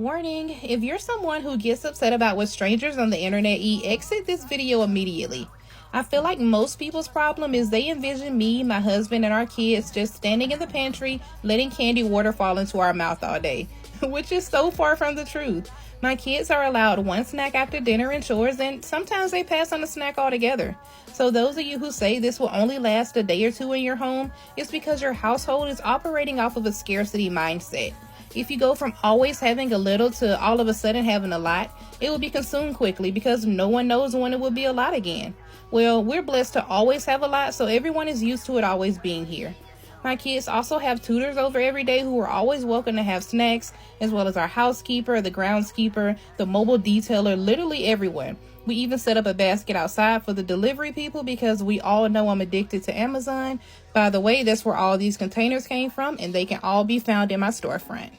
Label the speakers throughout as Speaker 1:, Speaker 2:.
Speaker 1: Warning, if you're someone who gets upset about what strangers on the internet eat, exit this video immediately. I feel like most people's problem is they envision me, my husband, and our kids just standing in the pantry, letting candy water fall into our mouth all day, which is so far from the truth. My kids are allowed one snack after dinner and chores, and sometimes they pass on a snack altogether. So those of you who say this will only last a day or two in your home, it's because your household is operating off of a scarcity mindset. If you go from always having a little to all of a sudden having a lot, it will be consumed quickly because no one knows when it will be a lot again. Well, we're blessed to always have a lot, so everyone is used to it always being here. My kids also have tutors over every day who are always welcome to have snacks, as well as our housekeeper, the groundskeeper, the mobile detailer, literally everyone. We even set up a basket outside for the delivery people because we all know I'm addicted to Amazon. By the way, that's where all these containers came from, and they can all be found in my storefront.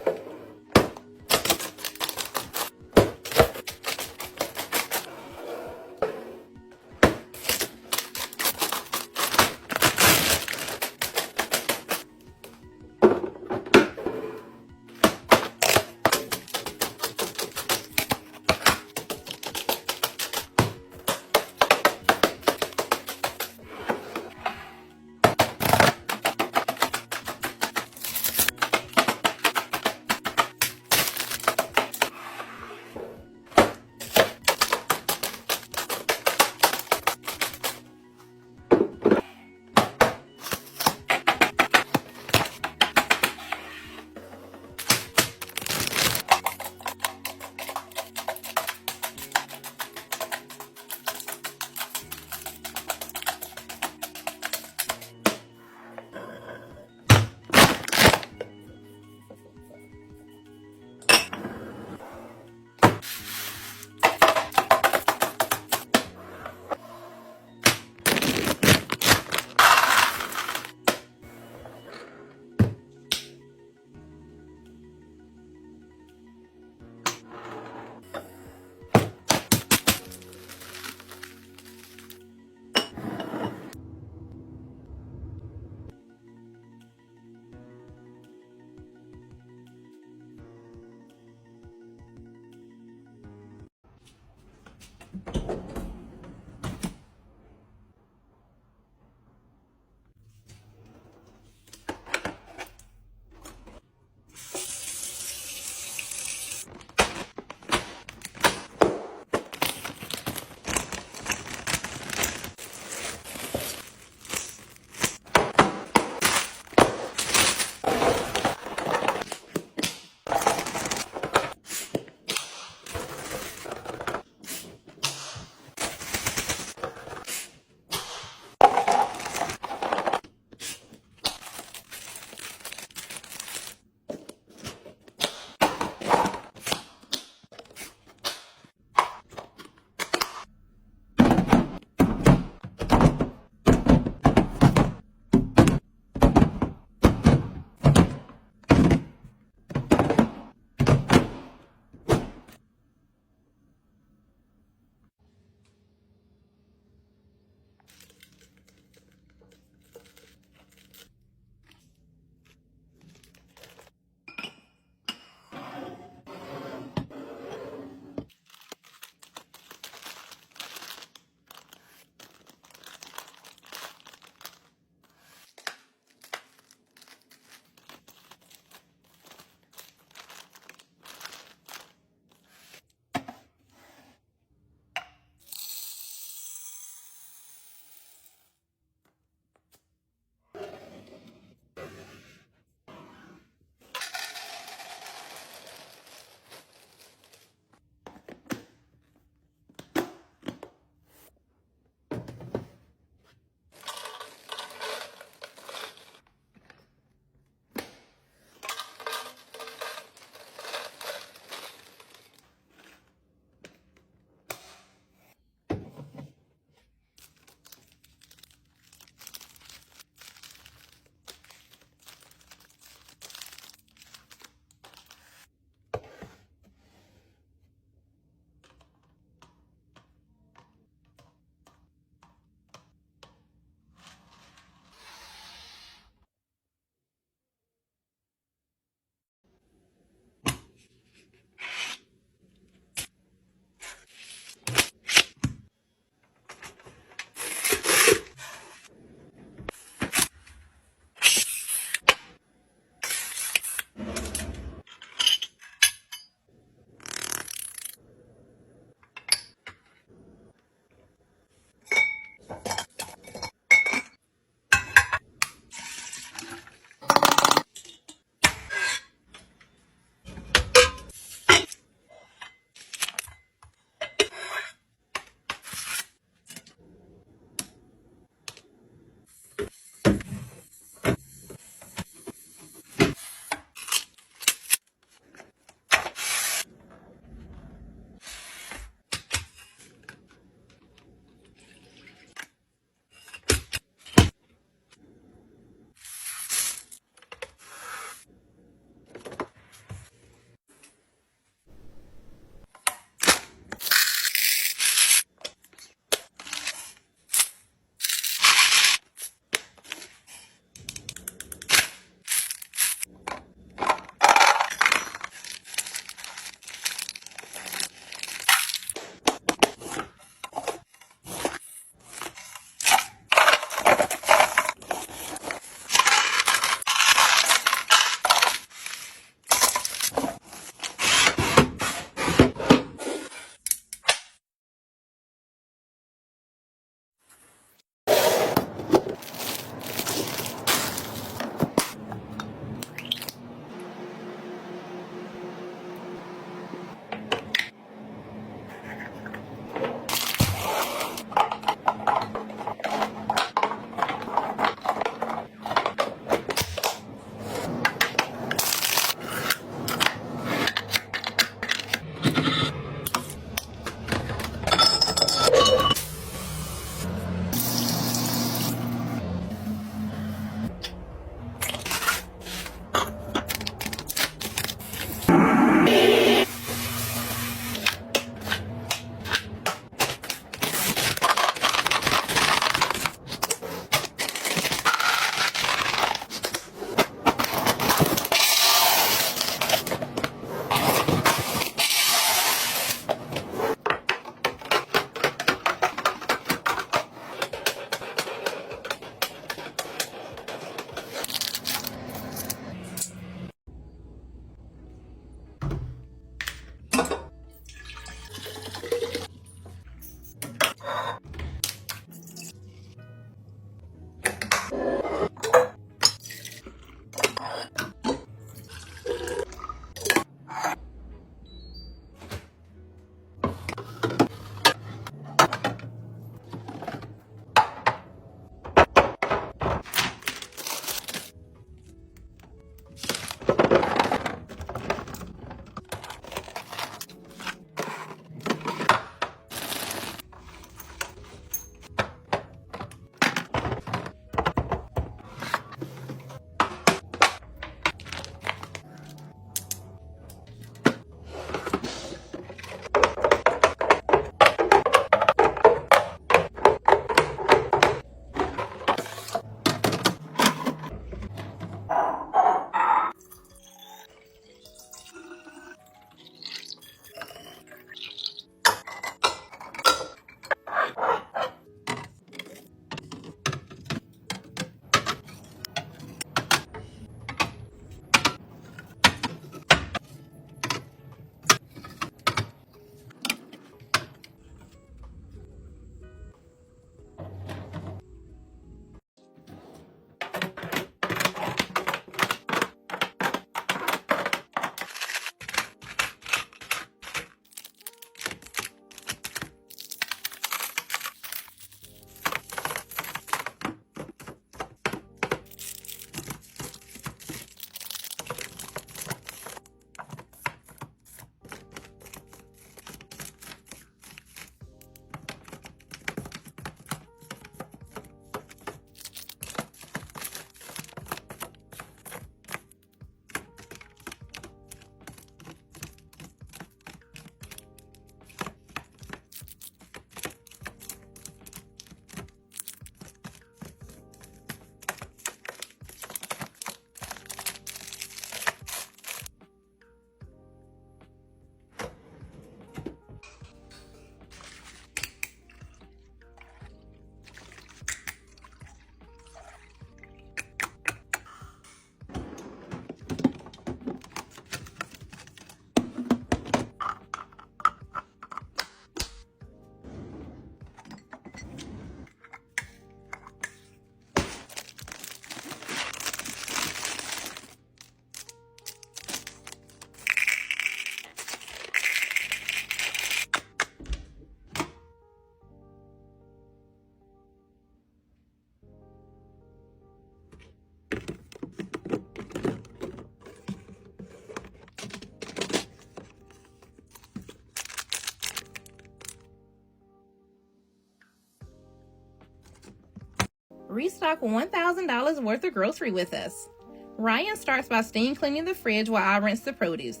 Speaker 1: restock $1,000 worth of grocery with us. Ryan starts by steam cleaning the fridge while I rinse the produce.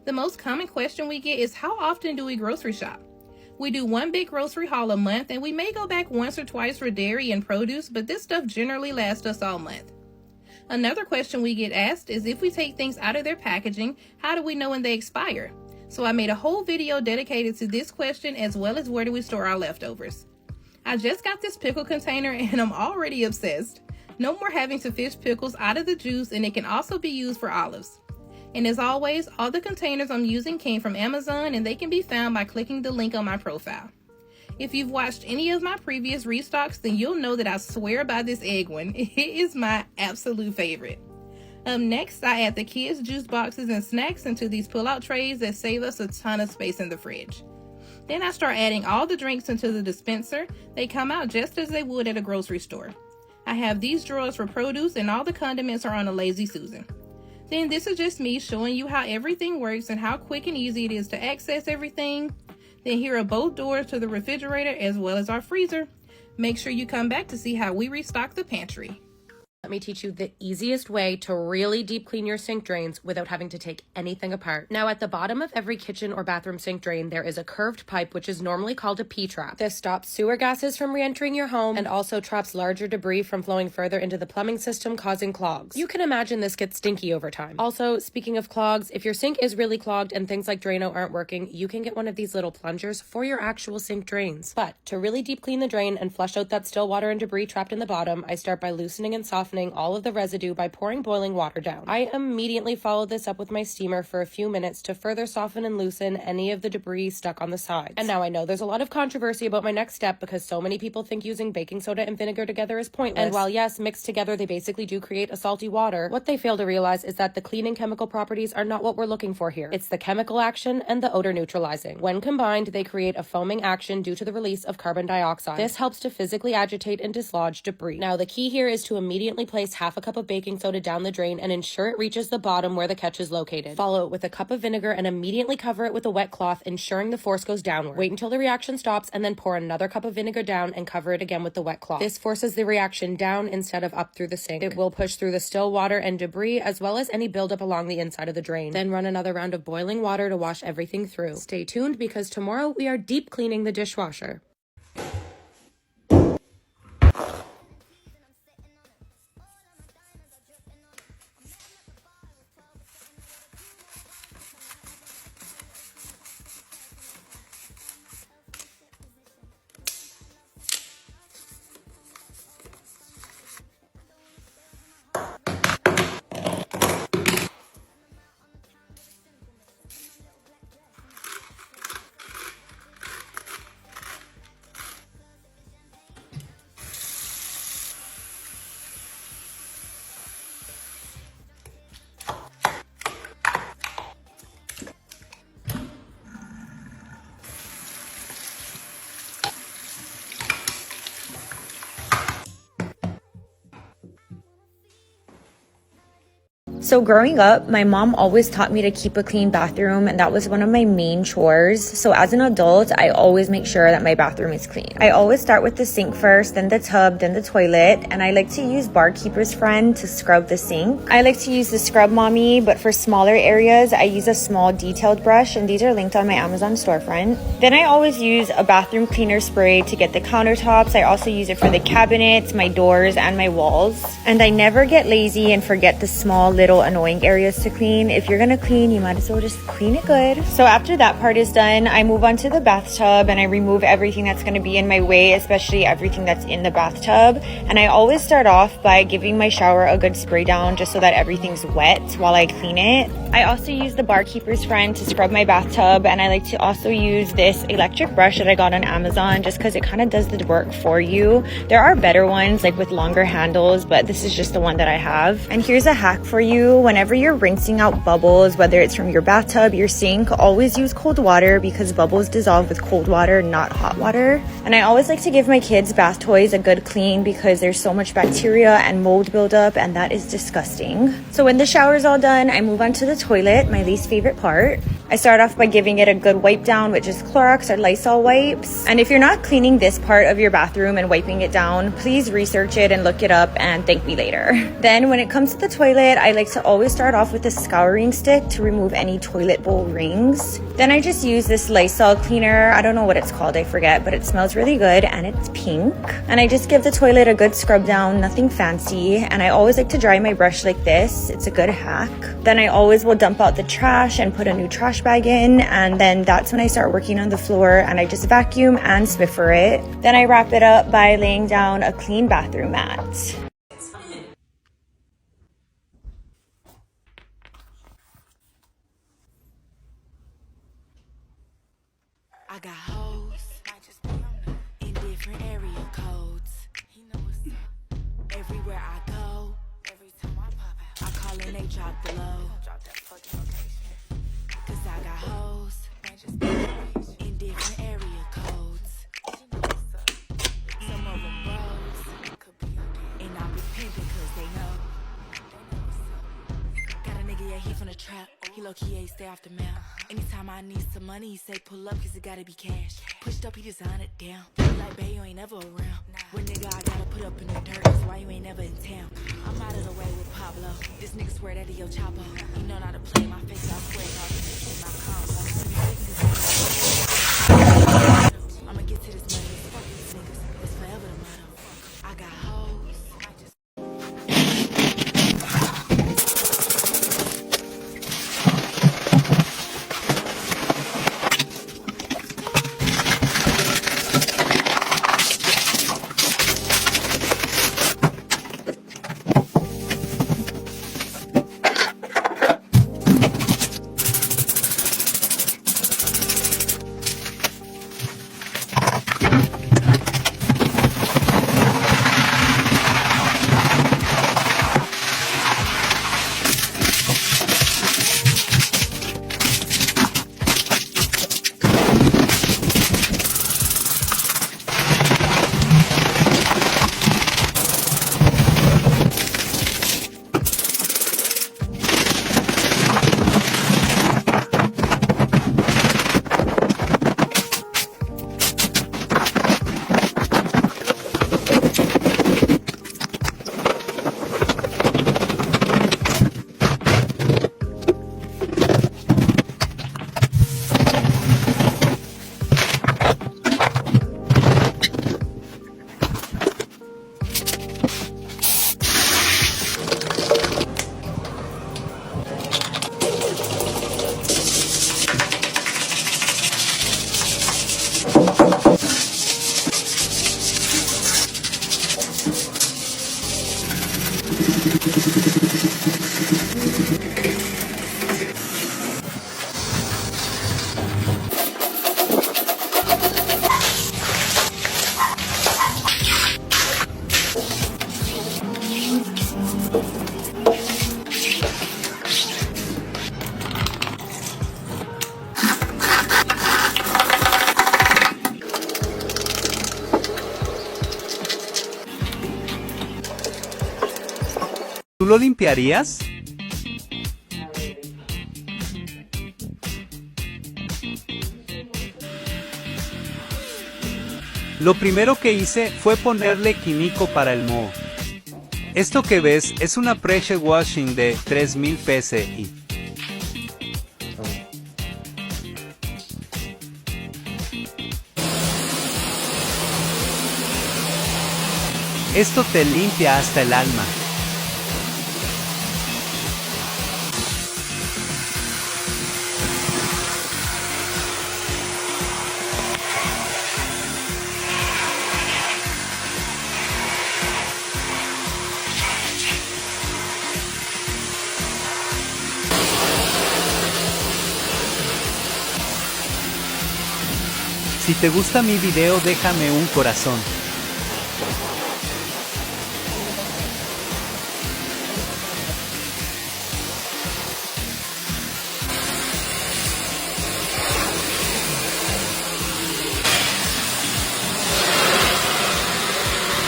Speaker 1: The most common question we get is, how often do we grocery shop? We do one big grocery haul a month, and we may go back once or twice for dairy and produce, but this stuff generally lasts us all month. Another question we get asked is, if we take things out of their packaging, how do we know when they expire? So I made a whole video dedicated to this question, as well as where do we store our leftovers. I just got this pickle container and I'm already obsessed. No more having to fish pickles out of the juice, and it can also be used for olives. And as always, all the containers I'm using came from Amazon, and they can be found by clicking the link on my profile. If you've watched any of my previous restocks, then you'll know that I swear by this egg one. It is my absolute favorite. Next, I add the kids' juice boxes and snacks into these pull-out trays that save us a ton of space in the fridge. Then I start adding all the drinks into the dispenser. They come out just as they would at a grocery store. I have these drawers for produce, and all the condiments are on a Lazy Susan. Then this is just me showing you how everything works and how quick and easy it is to access everything. Then here are both doors to the refrigerator as well as our freezer. Make sure you come back to see how we restock the pantry.
Speaker 2: Let me teach you the easiest way to really deep clean your sink drains without having to take anything apart. Now, at the bottom of every kitchen or bathroom sink drain, there is a curved pipe, which is normally called a P-trap. This stops sewer gases from re-entering your home and also traps larger debris from flowing further into the plumbing system, causing clogs. You can imagine this gets stinky over time. Also, speaking of clogs, if your sink is really clogged and things like Drano aren't working, you can get one of these little plungers for your actual sink drains. But to really deep clean the drain and flush out that still water and debris trapped in the bottom, I start by loosening and softening all of the residue by pouring boiling water down. I immediately follow this up with my steamer for a few minutes to further soften and loosen any of the debris stuck on the sides. And now I know there's a lot of controversy about my next step because so many people think using baking soda and vinegar together is pointless. And while yes, mixed together they basically do create a salty water, what they fail to realize is that the cleaning chemical properties are not what we're looking for here. It's the chemical action and the odor neutralizing. When combined, they create a foaming action due to the release of carbon dioxide. This helps to physically agitate and dislodge debris. Now the key here is to immediately place half a cup of baking soda down the drain and ensure it reaches the bottom where the catch is located. Follow it with a cup of vinegar and immediately cover it with a wet cloth, ensuring the force goes downward. Wait until the reaction stops and then pour another cup of vinegar down and cover it again with the wet cloth. This forces the reaction down instead of up through the sink. It will push through the still water and debris as well as any buildup along the inside of the drain. Then run another round of boiling water to wash everything through. Stay tuned because tomorrow we are deep cleaning the dishwasher.
Speaker 3: So growing up, my mom always taught me to keep a clean bathroom, and that was one of my main chores. So as an adult, I always make sure that my bathroom is clean. I always start with the sink first, then the tub, then the toilet, and I like to use Barkeeper's Friend to scrub the sink. I like to use the Scrub Mommy, but for smaller areas, I use a small detailed brush, and these are linked on my Amazon storefront. Then I always use a bathroom cleaner spray to get the countertops. I also use it for the cabinets, my doors, and my walls. And I never get lazy and forget the small little annoying areas to clean. If you're gonna clean, you might as well just clean it good. So after that part is done, I move on to the bathtub and I remove everything that's gonna be in my way, especially everything that's in the bathtub. And I always start off by giving my shower a good spray down just so that everything's wet while I clean it. I also use the Barkeeper's Friend to scrub my bathtub, and I like to also use this electric brush that I got on Amazon just because it kind of does the work for you. There are better ones like with longer handles, but this is just the one that I have. And here's a hack for you. Whenever you're rinsing out bubbles, whether it's from your bathtub, your sink, always use cold water because bubbles dissolve with cold water, not hot water. And I always like to give my kids' bath toys a good clean because there's so much bacteria and mold buildup, and that is disgusting. So when the shower's all done, I move on to the toilet, my least favorite part. I start off by giving it a good wipe down with just Clorox or Lysol wipes. And if you're not cleaning this part of your bathroom and wiping it down, please research it and look it up and thank me later. Then when it comes to the toilet, I like to always start off with a scouring stick to remove any toilet bowl rings. Then I just use this Lysol cleaner. I don't know what it's called, I forget, but it smells really good and it's pink. And I just give the toilet a good scrub down, nothing fancy. And I always like to dry my brush like this. It's a good hack. Then I always will dump out the trash and put a new trash bag in, and then that's when I start working on the floor, and I just vacuum and Swiffer it. Then I wrap it up by laying down a clean bathroom mat.
Speaker 4: I got hoes in different area codes. Everywhere I go, every time I pop out, I call and they drop the low. Cause I got hoes in different area codes. Some of them bros, and I be pimping cause they know. Got a nigga, yeah, he from the trap. He low-key ain't stay off the map. Anytime I need some money, he say pull up cause it gotta be cash. Pushed up, he design it down. Like, babe, you ain't never around. When nigga, I gotta put up in the dirt, that's why you ain't never in town. I'm out of the way with Pablo. This nigga swear that he your chopper. He know not to play my face, I swear I'll be my combo. I'ma get to this money, fuck these niggas. It's forever the motto. I got hoes.
Speaker 5: ¿Tú lo limpiarías? Lo primero que hice fue ponerle químico para el moho. Esto que ves es una pressure washing de 3000 psi. Esto te limpia hasta el alma. Si te gusta mi video, déjame un corazón.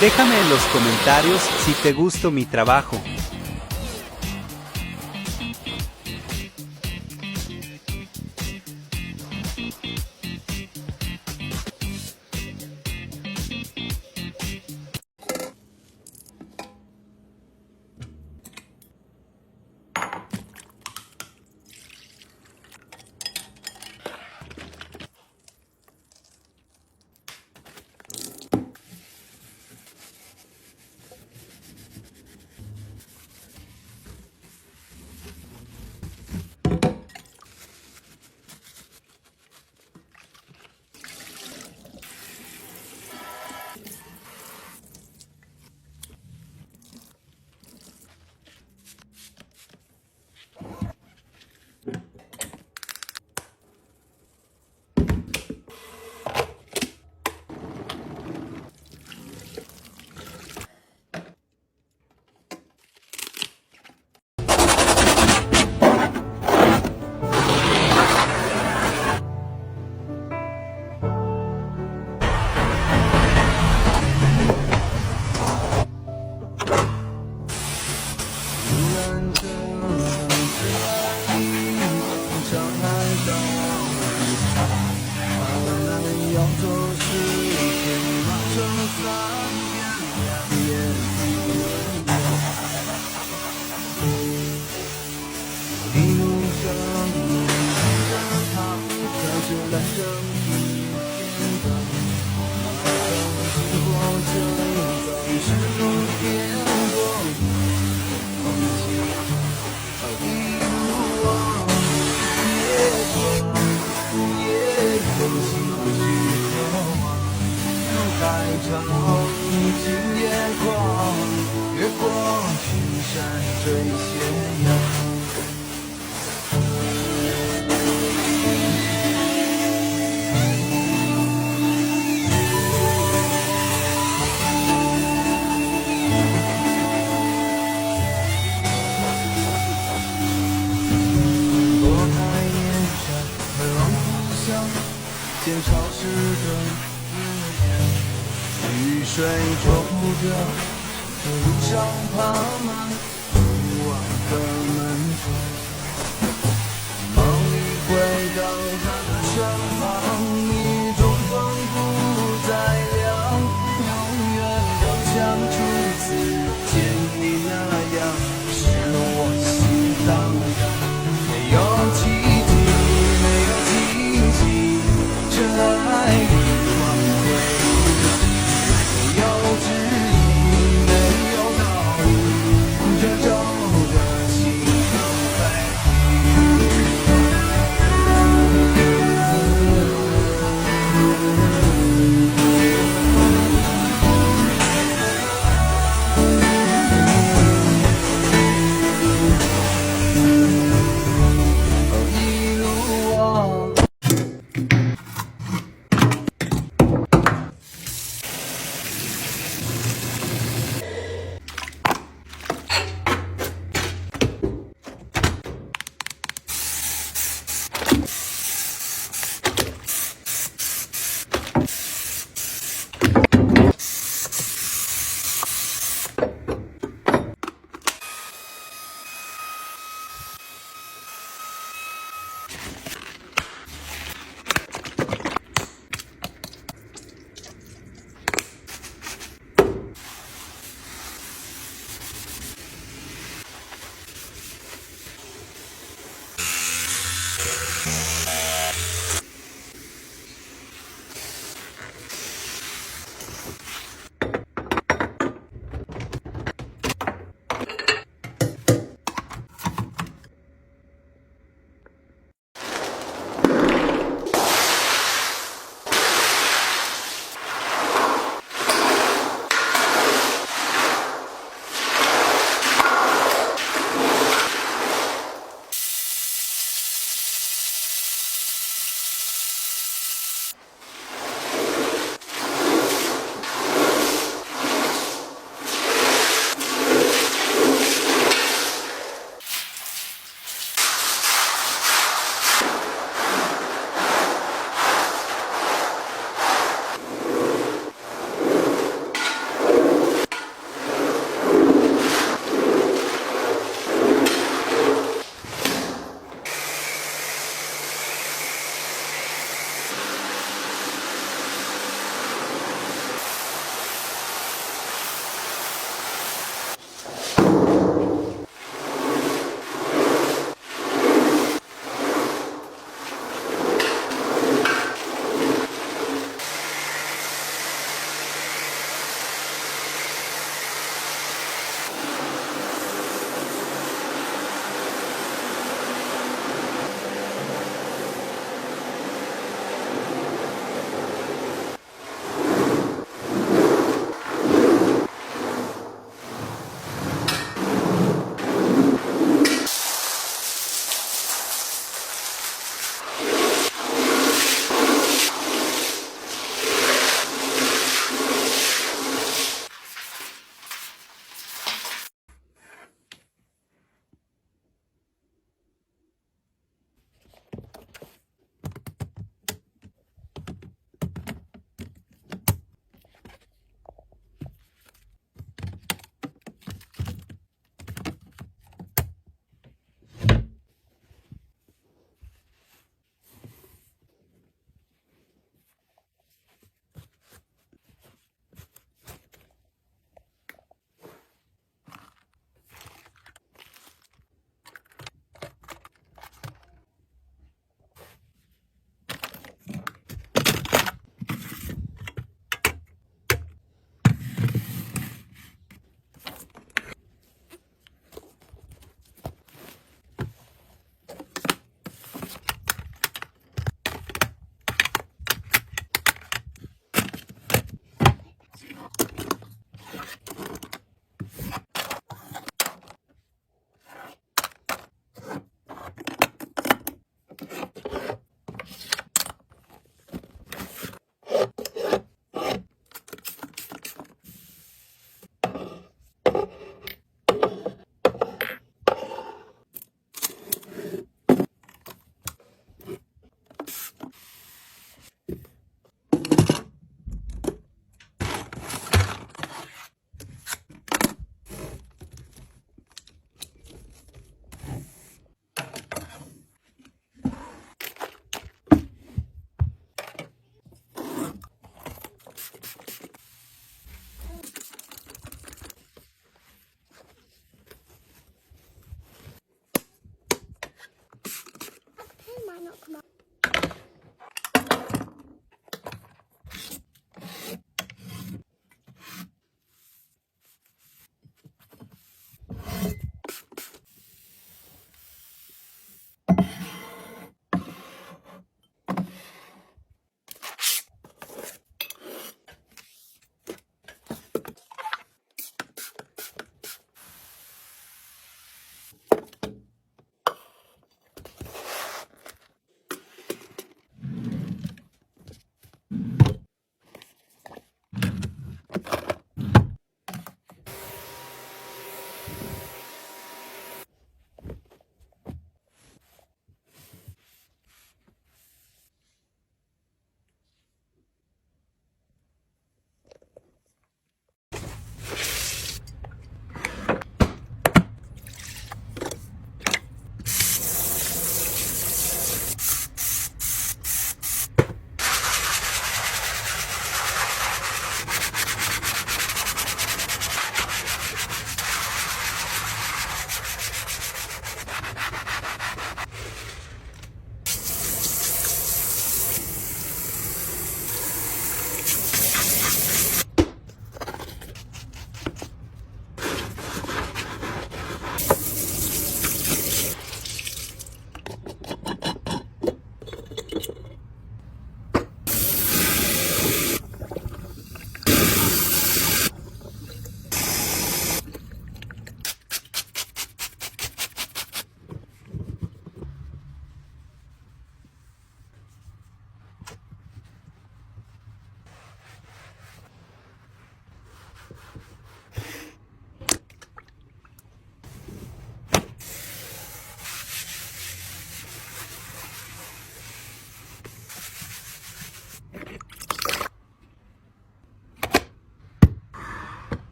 Speaker 5: Déjame en los comentarios si te gustó mi trabajo.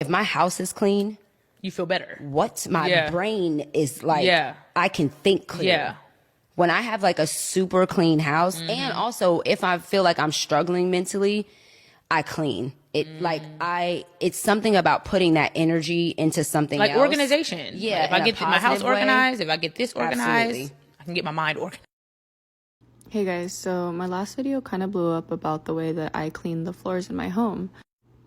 Speaker 6: If my house is clean,
Speaker 7: You feel better.
Speaker 6: what my
Speaker 7: Yeah.
Speaker 6: brain is like,
Speaker 7: Yeah.
Speaker 6: I can think clear.
Speaker 7: Yeah.
Speaker 6: When I have like a super clean house, and also if I feel like I'm struggling mentally, I clean. It's something about putting that energy into something
Speaker 7: Like
Speaker 6: else.
Speaker 7: organization.
Speaker 6: Yeah,
Speaker 7: Like if I
Speaker 6: in a
Speaker 7: get my house
Speaker 6: positive way.
Speaker 7: organized, if I get this organized,
Speaker 6: Absolutely.
Speaker 7: I can get my mind organized.
Speaker 8: Hey guys, so my last video kind of blew up about the way that I clean the floors in my home.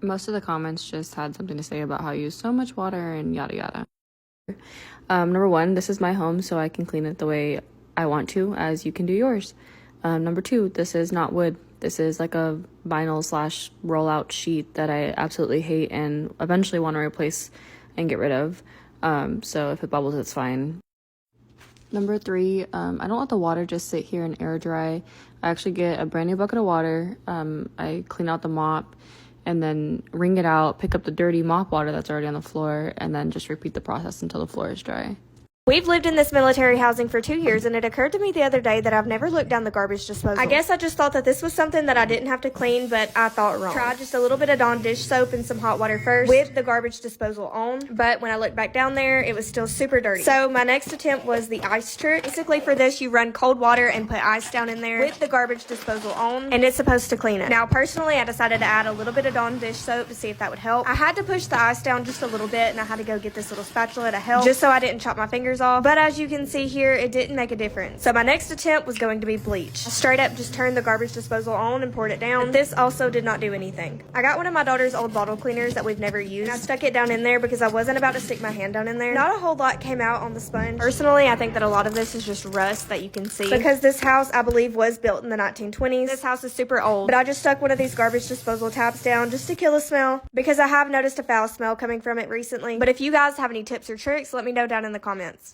Speaker 8: Most of the comments just had something to say about how I use so much water and yada yada. Number one, this is my home, so I can clean it the way I want to, as you can do yours. Number two, this is not wood. This is like a vinyl / rollout sheet that I absolutely hate and eventually want to replace and get rid of. So if it bubbles, it's fine. Number three, I don't let the water just sit here and air dry. I actually get a brand new bucket of water. I clean out the mop and then wring it out, pick up the dirty mop water that's already on the floor, and then just repeat the process until the floor is dry.
Speaker 9: We've lived in this military housing for 2 years, and it occurred to me the other day that I've never looked down the garbage disposal. I guess I just thought that this was something that I didn't have to clean, but I thought wrong. Tried just a little bit of Dawn dish soap and some hot water first with the garbage disposal on, but when I looked back down there, it was still super dirty. So my next attempt was the ice trick. Basically for this, you run cold water and put ice down in there with the garbage disposal on, and it's supposed to clean it. Now, personally, I decided to add a little bit of Dawn dish soap to see if that would help. I had to push the ice down just a little bit, and I had to go get this little spatula to help, just so I didn't chop my fingers off. But as you can see here, it didn't make a difference. So my next attempt was going to be bleach. I straight up just turned the garbage disposal on and poured it down. And this also did not do anything. I got one of my daughter's old bottle cleaners that we've never used. And I stuck it down in there because I wasn't about to stick my hand down in there. Not a whole lot came out on the sponge. Personally, I think that a lot of this is just rust that you can see. Because this house, I believe, was built in the 1920s. This house is super old. But I just stuck one of these garbage disposal tabs down just to kill the smell. Because I have noticed a foul smell coming from it recently. But if you guys have any tips or tricks, let me know down in the comments.